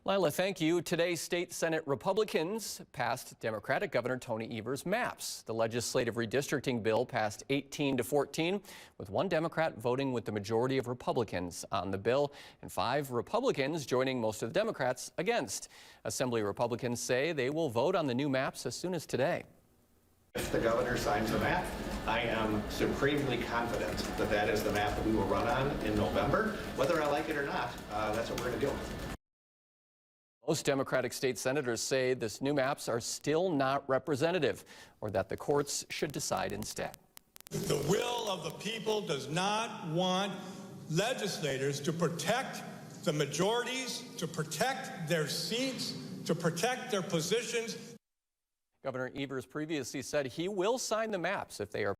Lila, thank you. Today, state Senate Republicans passed Democratic Governor Tony Evers' maps. The legislative redistricting bill passed 18-14, with one Democrat voting with the majority of Republicans on the bill and 5 Republicans joining most of the Democrats against. Assembly Republicans say they will vote on the new maps as soon as today. If the governor signs the map, I am supremely confident that that is the map that we will run on in November. Whether I like it or not, that's what we're going to do. Most Democratic state senators say this new maps are still not representative, or that the courts should decide instead. The will of the people does not want legislators to protect the majorities, to protect their seats, to protect their positions. Governor Evers previously said he will sign the maps if they are